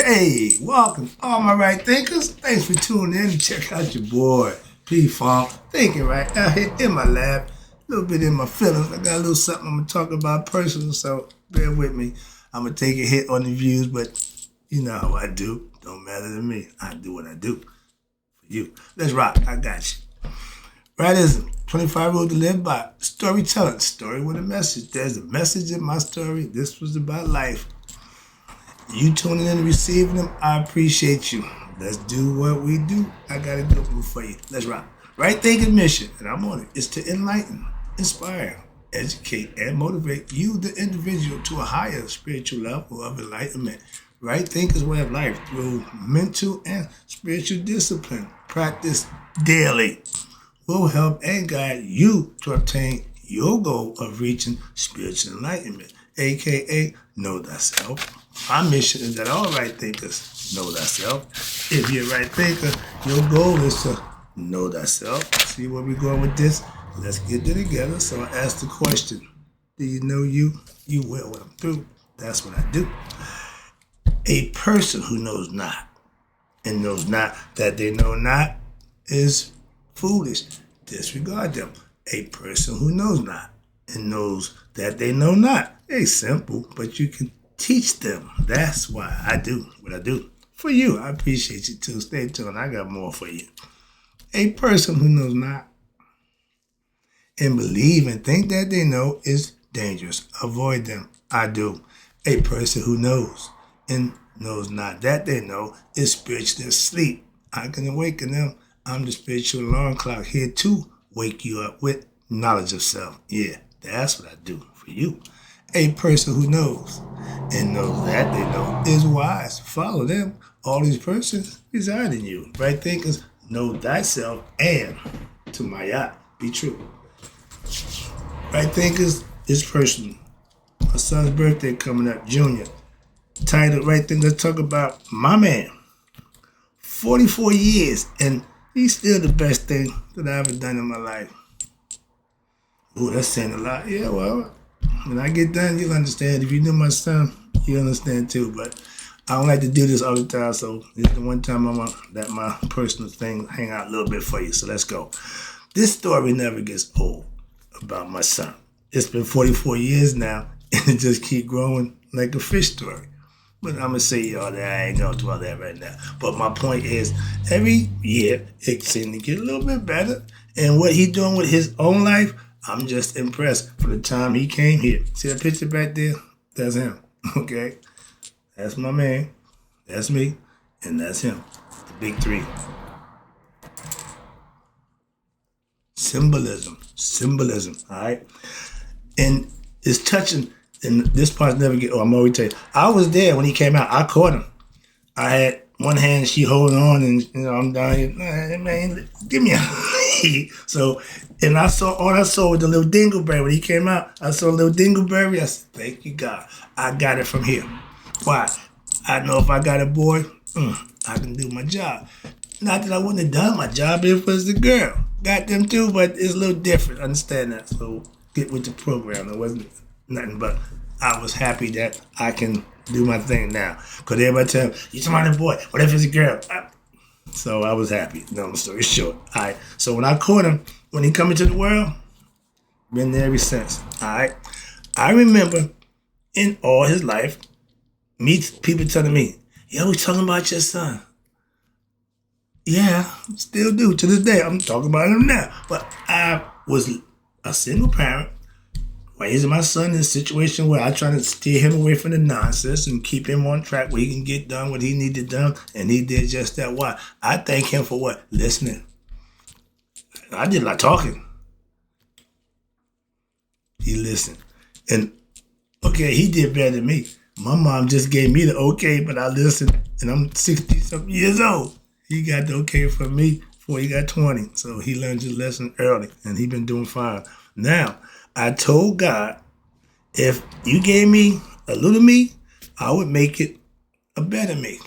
Hey, welcome, all my right thinkers. Thanks for tuning in. Check out your boy, P Funk. Thinking right out here in my lab, a little bit in my feelings. I got a little something I'm gonna talk about personal, so bear with me. I'm gonna take a hit on the views, but you know how I do. Don't matter to me. I do what I do for you. Let's rock. I got you. Rightism, 25 rules to live by. Storytelling, story with a message. There's a message in my story. This was about life. You tuning in and receiving them, I appreciate you. Let's do what we do. I got a good one for you. Let's rock. Right thinking mission, and I'm on it, is to enlighten, inspire, educate, and motivate you, the individual, to a higher spiritual level of enlightenment. Right thinker's way of life through mental and spiritual discipline. Practice daily will help and guide you to obtain your goal of reaching spiritual enlightenment, aka know thyself. My mission is that all right thinkers know thyself. If you're a right thinker, your goal is to know thyself. See where we're going with this? Let's get it together. So I ask the question, do you know you? You will when I'm through. That's what I do. A person who knows not and knows not that they know not is foolish. Disregard them. A person who knows not and knows that they know not. It's simple, but you can teach them. That's why I do what I do. For you, I appreciate you too. Stay tuned. I got more for you. A person who knows not and believe and think that they know is dangerous. Avoid them. I do. A person who knows and knows not that they know is spiritually asleep. I can awaken them. I'm the spiritual alarm clock here to wake you up with knowledge of self. Yeah, that's what I do for you. A person who knows and knows that they know is wise. Follow them. All these persons reside in you. Right thinkers, know thyself and to my yacht, be true. Right thinkers is personal. My son's birthday coming up, Junior. Titled Right Thing, let's talk about my man. 44 years, and he's still the best thing that I ever done in my life. Ooh, that's saying a lot. Yeah, well, when I get done, you'll understand. If you knew my son, you'll understand too. But I don't like to do this all the time, so this is the one time I'm gonna let my personal thing hang out a little bit for you. So let's go. This story never gets old about my son. It's been 44 years now, and it just keep growing like a fish story. But I'm gonna say all that. I ain't gonna do all that right now. But my point is, every year it seems to get a little bit better. And what he doing with his own life, I'm just impressed from the time he came here. See that picture back there? That's him. Okay? That's my man. That's me. And that's him. The big three. Symbolism. All right? And it's touching. And this part never get. Oh, I'm always telling you. I was there when he came out. I caught him. I had one hand, she holding on, and I'm down here. Man, give me a. So, and all I saw was the little dingleberry when he came out. I saw a little dingleberry. I said, "Thank you, God. I got it from here." Why? I know if I got a boy, I can do my job. Not that I wouldn't have done my job if it was the girl. Got them too, but it's a little different. Understand that? So get with the program. It wasn't nothing but I was happy that I can do my thing now. Because everybody tell me, you talking about a boy, what if it's a girl? So I was happy. Long story short. All right. So when I caught him, when he come into the world, been there ever since. All right. I remember in all his life, people telling me, yo, we talking about your son. Yeah, still do. To this day, I'm talking about him now. But I was a single parent, raising my son in a situation where I try to steer him away from the nonsense and keep him on track where he can get done what he needed done, and he did just that. Why? I thank him for what? Listening. I did a lot of talking. He listened. And, okay, he did better than me. My mom just gave me the okay, but I listened, and I'm 60-something years old. He got the okay from me before he got 20, so he learned his lesson early, and he been doing fine. Now, I told God, if you gave me a little me, I would make it a better me.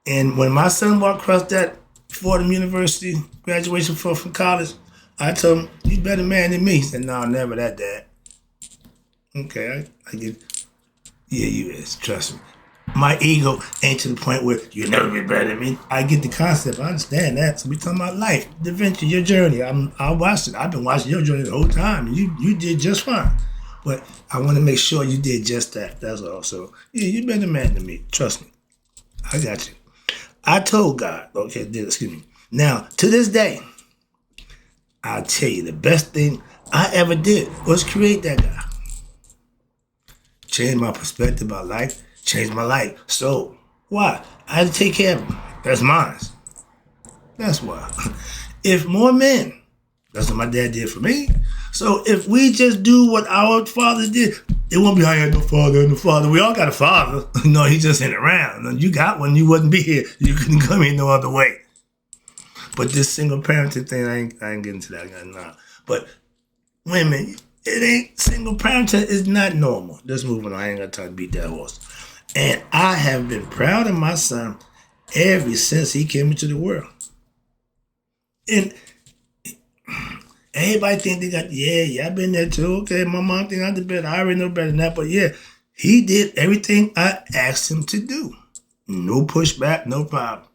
And when my son walked across that Fordham University graduation from college, I told him, "You better man than me." He said, "No, never that, Dad." Okay, I get, yeah, you is, trust me. my ego ain't to the point where you'll never be better than me. I get the concept. I understand that. So we talking about life, the adventure, your journey. I watched it. I've been watching your journey the whole time. And you did just fine. But I want to make sure you did just that. That's all. So, yeah, you're a better man than me. Trust me. I got you. I told God, okay, excuse me. Now, to this day, I'll tell you, the best thing I ever did was create that guy. Change my perspective about life, change my life. So, why? I had to take care of him. That's mine. That's why. If more men, that's what my dad did for me. So if we just do what our fathers did, it won't be, I had no father and no father. We all got a father. No, he just ain't around. You got one, you wouldn't be here. You couldn't come here no other way. But this single parenting thing, I ain't getting to that now. But women, it ain't single parenting is not normal. Just moving on. I ain't got time to beat that horse. And I have been proud of my son ever since he came into the world. And everybody think they got, yeah, I've been there too. Okay, my mom think I'm the best. I already know better than that. But yeah, he did everything I asked him to do. No pushback, no problem.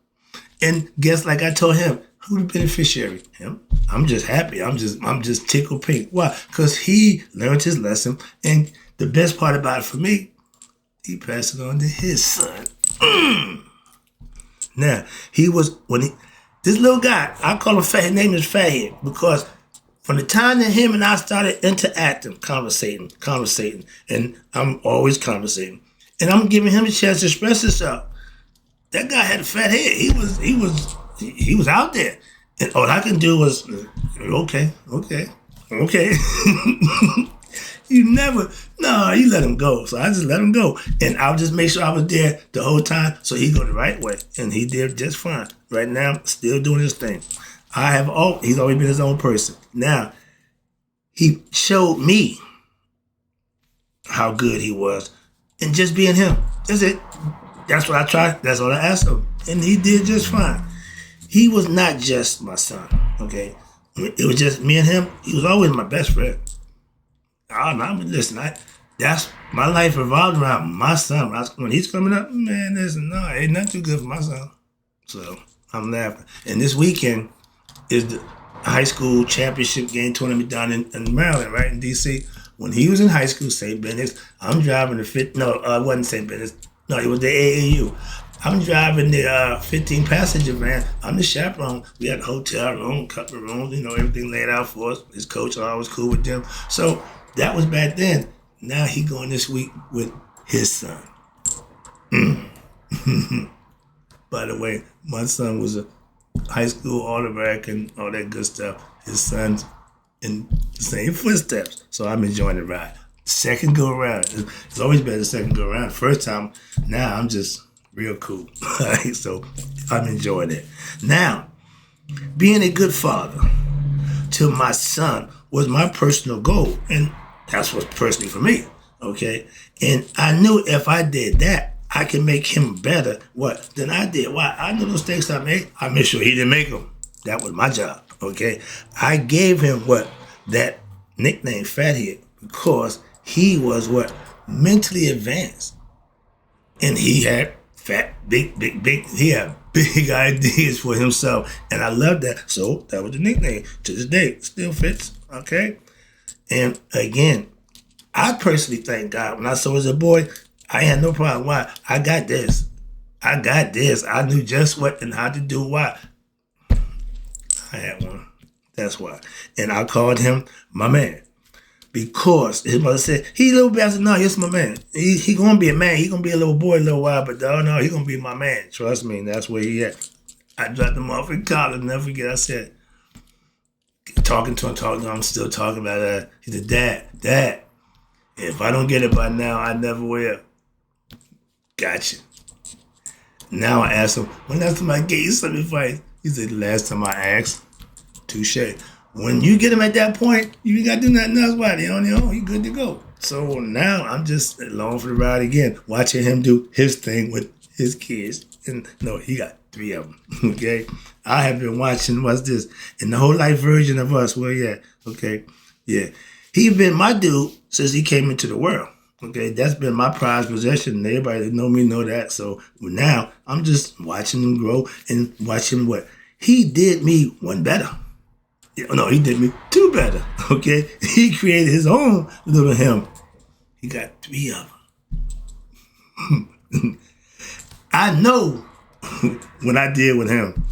And guess like I told him, who the beneficiary? Him. I'm just happy. I'm just tickled pink. Why? Because he learned his lesson. And the best part about it for me, he passed it on to his son. Now, this little guy, I call him Fathead, his name is Fathead, because from the time that him and I started interacting, conversating, and I'm always conversating, and I'm giving him a chance to express himself. That guy had a fat head. He was out there, and all I can do was, okay. You let him go. So I just let him go, and I'll just make sure I was there the whole time, so he go the right way, and he did just fine. Right now, still doing his thing. He's always been his own person. Now, he showed me how good he was, and just being him. That's it. That's what I tried. That's all I asked him, and he did just fine. He was not just my son. Okay, it was just me and him. He was always my best friend. Listen, that's my life revolved around my son. When he's coming up, man, ain't nothing too good for my son. So I'm laughing. And this weekend is the high school championship game tournament down in Maryland, right in D.C. When he was in high school, St. Benedict's, I'm driving it wasn't St. Benedict's. No, it was the AAU. I'm driving the 15-passenger van. I'm the chaperone. We had a hotel room, a couple of rooms, everything laid out for us. His coach, I was cool with them. So that was back then. Now he going this week with his son. By the way, my son was a high school All-American, all that good stuff. His son's in the same footsteps. So I'm enjoying the ride. Second go around. It's always been the second go around. First time, now I'm just real cool. So I'm enjoying it. Now, being a good father to my son was my personal goal. And that's what's personally for me. Okay? And I knew if I did that, I can make him better than I did. Why? I knew those mistakes I made. I made sure he didn't make them. That was my job. Okay? I gave him that nickname Fathead because he was mentally advanced. And he had big ideas for himself. And I love that. So that was the nickname. To this day, it still fits. Okay? And again, I personally thank God. When I saw as a boy, I had no problem. Why? I got this. I knew just what and how to do. Why? I had one. That's why. And I called him my man. Because his mother said, he a little bit. I said, no, he's my man. He going to be a man. He going to be a little boy a little while, but no, he going to be my man. Trust me, that's where he at. I dropped him off in college. Never forget, I said, talking to him, I'm still talking about that. He said, Dad, if I don't get it by now, I never will. Gotcha. Now I asked him, when last time I gave you some advice? He said, the last time I asked. Touche. When you get him at that point, you ain't got to do nothing else. Why? They on their own. He good to go. So now I'm just along for the ride again, watching him do his thing with his kids. And no, he got 3 of them. Okay? I have been watching, what's this? And the whole life version of us, where he at? Okay? Yeah. He been my dude since he came into the world. Okay, that's been my prized possession. And everybody that know me know that. So now I'm just watching him grow and watching what he did me one better. Yeah, no, he did me two better. Okay, he created his own little him. He got three of them. I know what I did with him,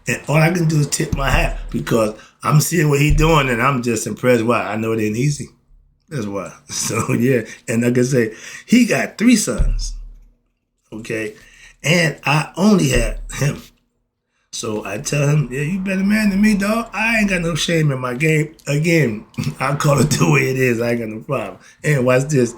and all I can do is tip my hat because I'm seeing what he's doing, and I'm just impressed. Why? I know it ain't easy. That's why. So yeah, and like I say, he got three sons. Okay, and I only had him. So I tell him, yeah, you better man than me, dog. I ain't got no shame in my game. Again, I call it the way it is. I ain't got no problem. And watch this.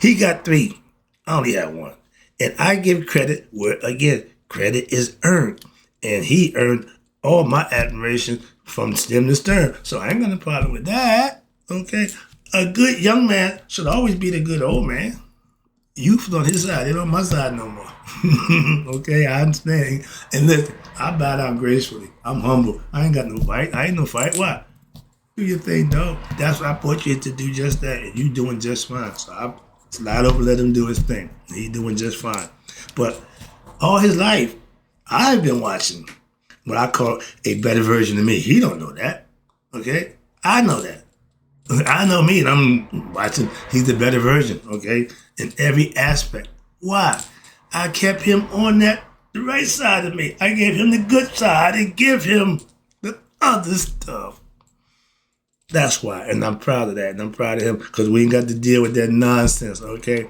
He got three. I only had one. And I give credit where, again, credit is earned. And he earned all my admiration from stem to stern. So I ain't got no problem with that. Okay? A good young man should always be the good old man. Youth on his side. They not on my side no more. Okay, I understand. And listen, I bow down gracefully. I'm humble. I ain't got no fight. I ain't no fight. Why? Do your thing, dog. That's what I put you to do, just that. And you doing just fine. So I slide over, let him do his thing. He doing just fine. But all his life, I've been watching what I call a better version of me. He don't know that. Okay? I know that. I know me, and I'm watching. He's the better version, okay, in every aspect. Why? I kept him on the right side of me. I gave him the good side. I didn't give him the other stuff. That's why, and I'm proud of that, and I'm proud of him because we ain't got to deal with that nonsense, okay?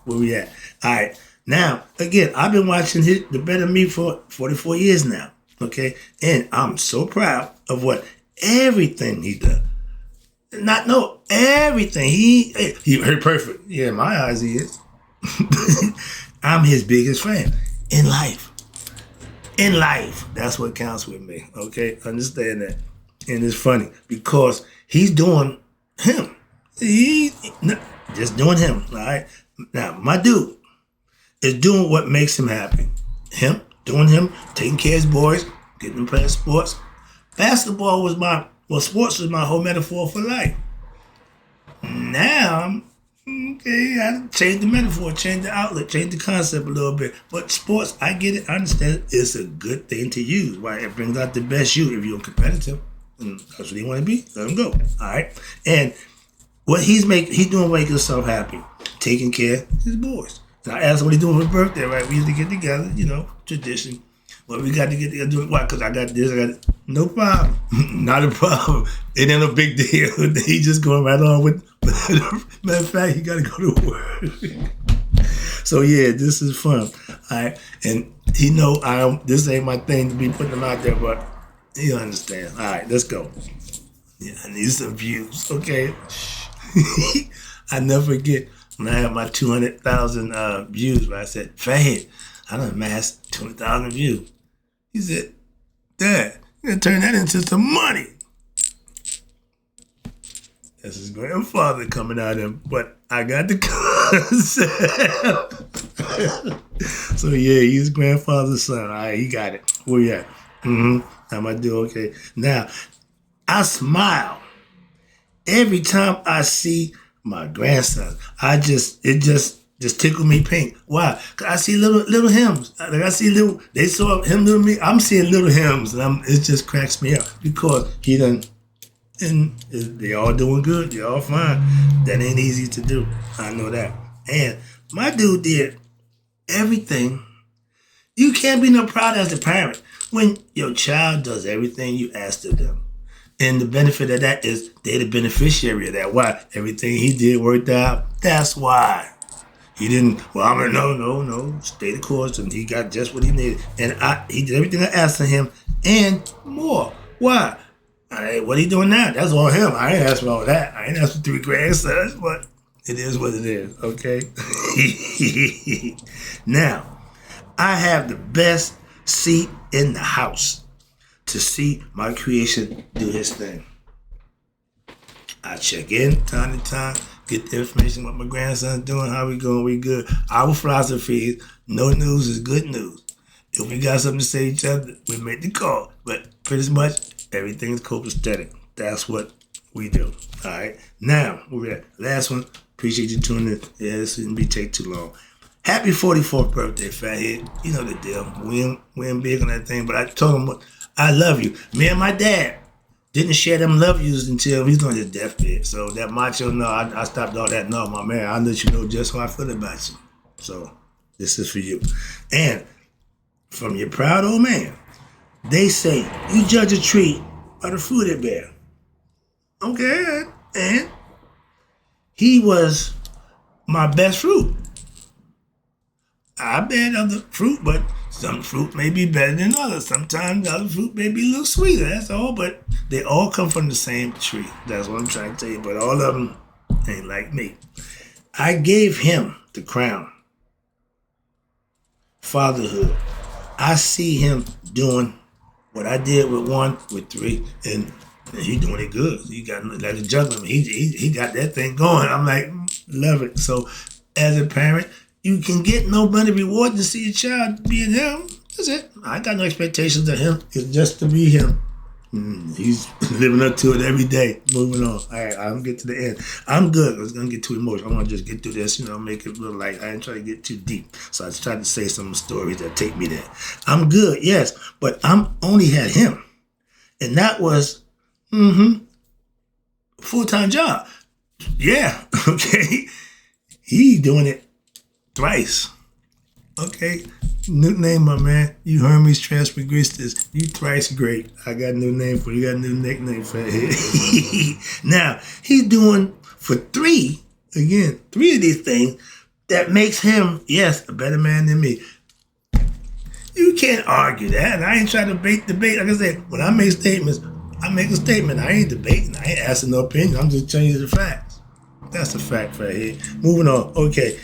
Where we at? All right. Now, again, I've been watching the better me for 44 years now, okay? And I'm so proud of everything he does. Not know everything. He heard perfect. Yeah, in my eyes he is. I'm his biggest fan in life. In life, that's what counts with me. Okay, understand that. And it's funny because he's doing him. Just doing him. All right. Now my dude is doing what makes him happy. Him doing him, taking care of his boys, getting them playing sports. Basketball was sports was my whole metaphor for life. Now, okay, I changed the metaphor, changed the outlet, changed the concept a little bit. But sports, I get it, I understand it. It's a good thing to use. Why? It brings out the best you if you're competitive. And that's what he want to be. Let him go. All right. And what he's doing make himself happy, taking care of his boys. And I asked him what he's doing for his birthday, right? We used to get together, tradition. But we got to get together, do it. Why? Because I got this, no problem. Not a problem. It ain't no big deal. He just going right on with, matter of fact, he got to go to work. So yeah, this is fun. All right. And he know this ain't my thing to be putting him out there, but he understand. All right, let's go. Yeah, I need some views, okay? I never forget when I had my 200,000 views, where I said, Fathead, I done amassed 200,000 views. He said, Dad, you're going to turn that into some money. That's his grandfather coming out of him, but I got the concept. So yeah, he's grandfather's son. All right, he got it. Where you at? How I do? Okay. Now, I smile every time I see my grandson. It just tickle me pink. Why? Cause I see little hymns. Like I see they saw him, little me. I'm seeing little hymns, and it just cracks me up because he done, and they all doing good. They all fine. That ain't easy to do. I know that. And my dude did everything. You can't be no proud as a parent when your child does everything you asked of them. And the benefit of that is they're the beneficiary of that. Why? Everything he did worked out. That's why. He didn't, no, stay the course, and he got just what he needed. And he did everything I asked of him and more. Why? What he doing now? That's all him. I ain't asked for all that. I ain't asked for 3 grandsons, but it is what it is, okay? Now, I have the best seat in the house to see my creation do his thing. I check in time to time, get the information what my grandson's doing, how we going, we good. Our philosophy is no news is good news. If we got something to say to each other, we make the call. But pretty much everything's copacetic. That's what we do. All right. Now, we're at last one. Appreciate you tuning in. Yeah, this shouldn't be take too long. Happy 44th birthday, Fathead. You know the deal. We ain't big on that thing, but I told him, I love you. Me and my dad didn't share them love yous until he was on his deathbed. So that macho, no, I stopped all that. No, my man, I'll let you know just how I feel about you. So this is for you. And from your proud old man, they say you judge a tree by the fruit it bear. Okay, and he was my best fruit. I bear other fruit, but some fruit may be better than others. Sometimes other fruit may be a little sweeter, that's all. But they all come from the same tree. That's what I'm trying to tell you. But all of them ain't like me. I gave him the crown. Fatherhood. I see him doing what I did with 1, with 3, and he doing it good. He got like a juggler. He got that thing going. I'm like, love it. So as a parent, you can get no money reward to see your child being him. That's it. I got no expectations of him. It's just to be him. He's living up to it every day. Moving on. All right, I'm get to the end. I'm good. I was gonna get too emotional. I want to just get through this. Make it look like I ain't trying to get too deep. So I tried to say some stories that take me there. I'm good, yes, but I'm only had him, and that was full-time job. Yeah, okay. He doing it thrice. Okay. New name, my man. You Hermes Transmigristus. You thrice great. I got a new name for you. You got a new nickname for it. Now, he's doing for 3 of these things that makes him, yes, a better man than me. You can't argue that. And I ain't trying to debate. Like I said, when I make statements, I make a statement. I ain't debating. I ain't asking no opinion. I'm just telling you the facts. That's a fact right here. Moving on. Okay.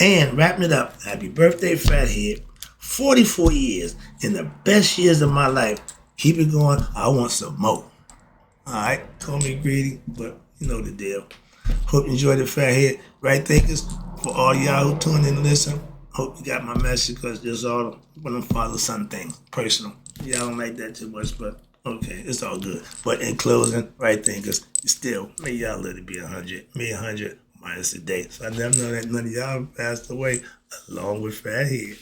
And wrapping it up. Happy birthday, Fathead. 44 years in the best years of my life. Keep it going. I want some more. All right. Call me greedy, but you know the deal. Hope you enjoyed the Fathead. Right thinkers, for all y'all who tune in and listen, hope you got my message because there's all one of them father-son things. Personal. Y'all don't like that too much, but okay, it's all good. But in closing, right thinkers, still, may y'all let it be 100. Me 100 minus a day. So I never know that none of y'all passed away along with Fathead.